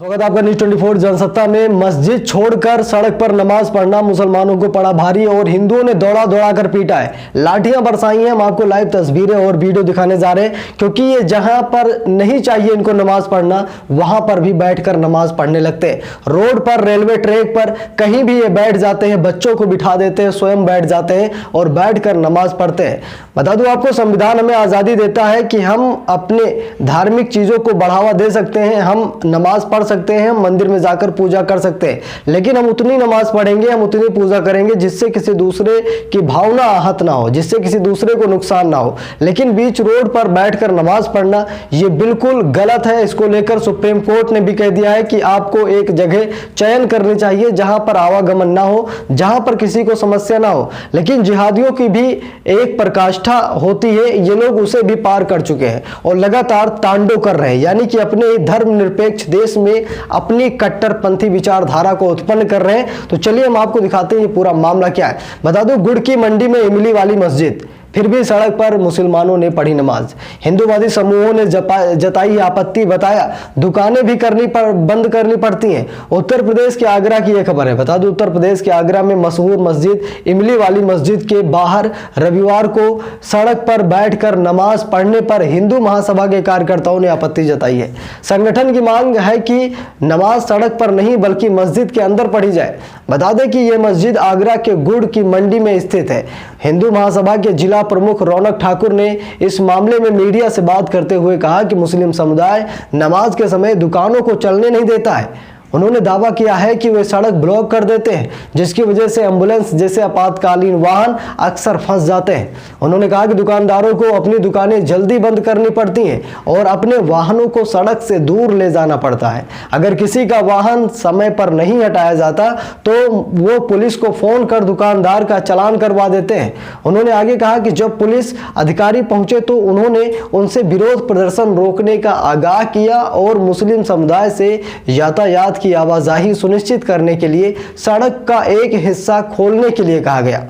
स्वागत है आपका न्यूज़ 24 जनसत्ता में। मस्जिद छोड़कर सड़क पर नमाज पढ़ना मुसलमानों को पड़ा भारी और हिंदुओं ने दौड़ा दौड़ा कर पीटा है, लाठियां बरसाई हैं। हम आपको लाइव तस्वीरें और वीडियो दिखाने जा रहे हैं, क्योंकि ये जहां पर नहीं चाहिए इनको नमाज पढ़ना, वहां पर भी बैठकर नमाज पढ़ने लगते हैं। रोड पर, रेलवे ट्रैक पर, कहीं भी ये बैठ जाते हैं, बच्चों को बिठा देते हैं, स्वयं बैठ जाते हैं और बैठकर नमाज पढ़ते हैं। बता दूं आपको, संविधान हमें आजादी देता है कि हम अपने धार्मिक चीजों को बढ़ावा दे सकते हैं, हम नमाज पढ़ सकते हैं, मंदिर में जाकर पूजा कर सकते हैं, लेकिन हम उतनी नमाज पढ़ेंगे, हम उतनी पूजा करेंगे जिससे किसी दूसरे की भावना आहत ना हो, जिससे किसी दूसरे को नुकसान ना हो। लेकिन बीच रोड पर बैठकर नमाज पढ़ना ये बिल्कुल गलत है। इसको लेकर सुप्रीम कोर्ट ने भी कह दिया है कि आपको एक जगह चयन करनी चाहिए जहां पर आवागमन ना हो, जहां पर किसी को समस्या ना हो। लेकिन जिहादियों की भी एक प्रकाष्ठा होती है, ये लोग उसे भी पार कर चुके हैं और लगातार तांडव कर रहे हैं, यानी कि अपने धर्मनिरपेक्ष देश में अपनी कट्टरपंथी विचारधारा को उत्पन्न कर रहे हैं। तो चलिए हम आपको दिखाते हैं ये पूरा मामला क्या है। बता दूं, गुड़ की मंडी में इमली वाली मस्जिद, फिर भी सड़क पर मुसलमानों ने पढ़ी नमाज। हिंदूवादी समूहों ने जताई आपत्ति, बताया दुकानें भी बंद करनी पड़ती हैं। उत्तर प्रदेश के आगरा की यह खबर है। बता दूं, उत्तर प्रदेश के आगरा में मशहूर मस्जिद इमली वाली मस्जिद के बाहर रविवार को सड़क पर बैठकर नमाज पढ़ने पर हिंदू महासभा के कार्यकर्ताओं ने आपत्ति जताई है। संगठन की मांग है कि नमाज सड़क पर नहीं बल्कि मस्जिद के अंदर पढ़ी जाए। बता दें कि यह मस्जिद आगरा के गुड़ की मंडी में स्थित है। हिंदू महासभा के जिला प्रमुख रौनक ठाकुर ने इस मामले में मीडिया से बात करते हुए कहा कि मुस्लिम समुदाय नमाज के समय दुकानों को चलने नहीं देता है। उन्होंने दावा किया है कि वे सड़क ब्लॉक कर देते हैं, जिसकी वजह से एम्बुलेंस जैसे आपातकालीन वाहन अक्सर फंस जाते हैं। उन्होंने कहा कि दुकानदारों को अपनी दुकानें जल्दी बंद करनी पड़ती हैं और अपने वाहनों को सड़क से दूर ले जाना पड़ता है। अगर किसी का वाहन समय पर नहीं हटाया जाता तो वो पुलिस को फोन कर दुकानदार का चालान करवा देते हैं। उन्होंने आगे कहा कि जब पुलिस अधिकारी पहुंचे तो उन्होंने उनसे विरोध प्रदर्शन रोकने का आगाह किया और मुस्लिम समुदाय से यातायात की आवाजाही सुनिश्चित करने के लिए सड़क का एक हिस्सा खोलने के लिए कहा गया।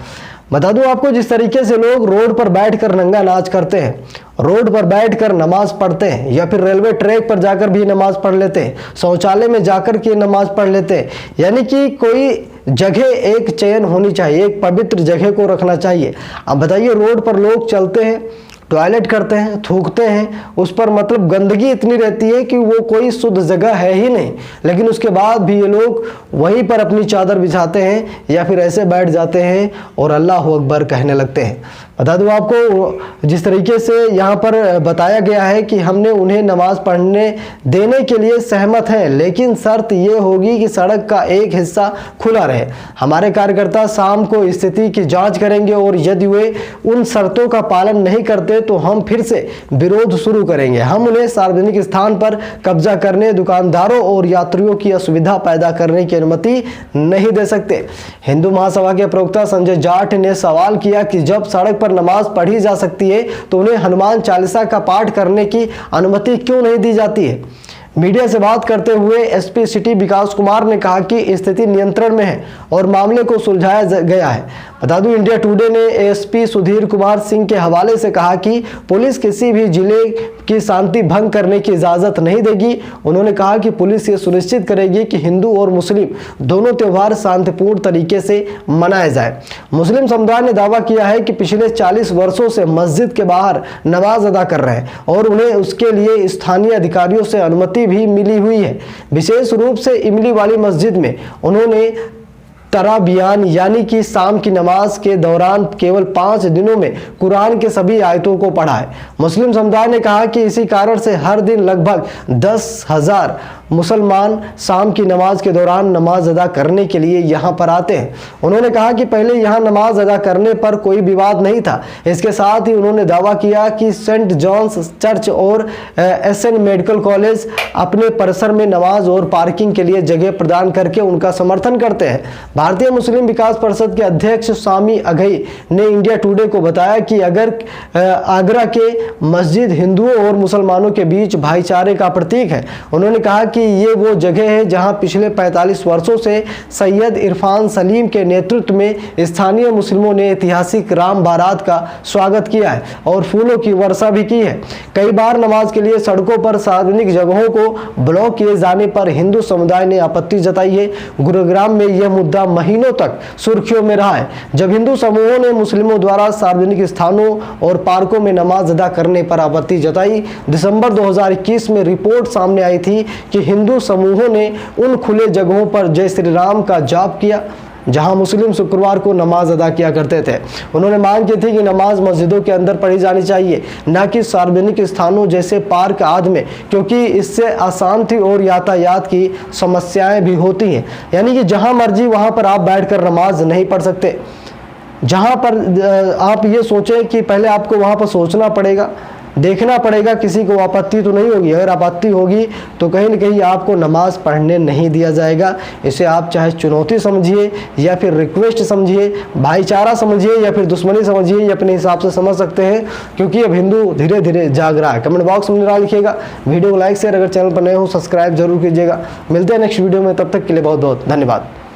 बता दूं आपको, जिस तरीके से लोग रोड पर बैठकर नंगा नाच करते हैं, रोड पर बैठकर नमाज पढ़ते हैं, या फिर रेलवे ट्रैक पर जाकर भी नमाज पढ़ लेते हैं, शौचालय में जाकर के नमाज पढ़ लेते हैं, यानी कि कोई जगह एक चयन होनी चाहिए, एक पवित्र जगह को रखना चाहिए। अब बताइए, रोड पर लोग चलते हैं, टॉयलेट करते हैं, थूकते हैं, उस पर मतलब गंदगी इतनी रहती है कि वो कोई शुद्ध जगह है ही नहीं, लेकिन उसके बाद भी ये लोग वहीं पर अपनी चादर बिछाते हैं या फिर ऐसे बैठ जाते हैं और अल्लाह अकबर कहने लगते हैं। बता दूं आपको, जिस तरीके से यहाँ पर बताया गया है कि हमने उन्हें नमाज पढ़ने देने के लिए सहमत हैं, लेकिन शर्त ये होगी कि सड़क का एक हिस्सा खुला रहे। हमारे कार्यकर्ता शाम को स्थिति की जांच करेंगे और यदि वे उन शर्तों का पालन नहीं करते तो हम फिर से विरोध शुरू करेंगे। हम उन्हें सार्वजनिक स्थान पर कब्जा करने, दुकानदारों और यात्रियों की असुविधा पैदा करने की अनुमति नहीं दे सकते। हिंदू महासभा के प्रवक्ता संजय जाट ने सवाल किया कि जब सड़क पर नमाज पढ़ी जा सकती है तो उन्हें हनुमान चालीसा का पाठ करने की अनुमति क्यों नहीं दी जाती है। मीडिया से बात करते हुए एसपी सिटी विकास कुमार ने कहा कि स्थिति नियंत्रण में है और मामले को सुलझाया गया है। बता दूं, इंडिया टुडे ने एसपी सुधीर कुमार सिंह के हवाले से कहा कि पुलिस किसी भी जिले की शांति भंग करने की इजाजत नहीं देगी। उन्होंने कहा कि पुलिस ये सुनिश्चित करेगी कि हिंदू और मुस्लिम दोनों त्यौहार शांतिपूर्ण तरीके से मनाए जाए। मुस्लिम समुदाय ने दावा किया है कि पिछले 40 वर्षों से मस्जिद के बाहर नमाज अदा कर रहे हैं और उन्हें उसके लिए स्थानीय अधिकारियों से अनुमति भी मिली हुई है। विशेष रूप से इमली वाली मस्जिद में उन्होंने तराबियान यानी कि शाम की नमाज के दौरान केवल 5 दिनों में कुरान के सभी आयतों को पढ़ा है। मुस्लिम समुदाय ने कहा कि इसी कारण से हर दिन लगभग 10,000 मुसलमान शाम की नमाज के दौरान नमाज अदा करने के लिए यहाँ पर आते हैं। उन्होंने कहा कि पहले यहाँ नमाज अदा करने पर कोई विवाद नहीं था। इसके साथ ही उन्होंने दावा किया कि सेंट जॉन्स चर्च और एसएन मेडिकल कॉलेज अपने परिसर में नमाज और पार्किंग के लिए जगह प्रदान करके उनका समर्थन करते हैं। भारतीय मुस्लिम विकास परिषद के अध्यक्ष स्वामी अघई ने इंडिया टुडे को बताया कि अगर आगरा के मस्जिद हिंदुओं और मुसलमानों के बीच भाईचारे का प्रतीक है। उन्होंने कहा कि ये वो जगह है जहां पिछले 45 वर्षों से सैयद इरफान सलीम के नेतृत्व में स्थानीय मुस्लिमों ने ऐतिहासिक राम बारात का स्वागत किया है और फूलों की वर्षा भी की है। कई बार नमाज के लिए सड़कों पर सार्वजनिक जगहों को ब्लॉक किए जाने पर हिंदू समुदाय ने आपत्ति जताई है। गुरुग्राम में यह मुद्दा महीनों तक सुर्खियों में रहा है, जब हिंदू समूहों ने मुस्लिमों द्वारा सार्वजनिक स्थानों और पार्कों में नमाज अदा करने पर आपत्ति जताई। दिसंबर 2021 में रिपोर्ट सामने आई थी कि हिंदू समूहों ने उन खुले जगहों पर जय श्री राम का जाप किया जहां मुस्लिम शुक्रवार को नमाज अदा किया करते थे। उन्होंने मांग की थी कि नमाज मस्जिदों के अंदर पढ़ी जानी चाहिए, न कि सार्वजनिक स्थानों जैसे पार्क आदि में, क्योंकि इससे अशांति और यातायात की समस्याएं भी होती हैं। यानी कि जहां मर्जी वहां पर आप बैठकर नमाज नहीं पढ़ सकते। जहां पर आप ये सोचें कि पहले आपको वहां पर सोचना पड़ेगा, देखना पड़ेगा, किसी को आपत्ति तो नहीं होगी। अगर आपत्ति होगी तो कहीं न कहीं आपको नमाज पढ़ने नहीं दिया जाएगा। इसे आप चाहे चुनौती समझिए या फिर रिक्वेस्ट समझिए, भाईचारा समझिए या फिर दुश्मनी समझिए, ये अपने हिसाब से समझ सकते हैं, क्योंकि अब हिंदू धीरे धीरे जाग रहा है। कमेंट बॉक्स में जरा लिखिएगा, वीडियो को लाइक शेयर, अगर चैनल पर नए हो सब्सक्राइब जरूर कीजिएगा। मिलते हैं नेक्स्ट वीडियो में, तब तक के लिए बहुत बहुत धन्यवाद।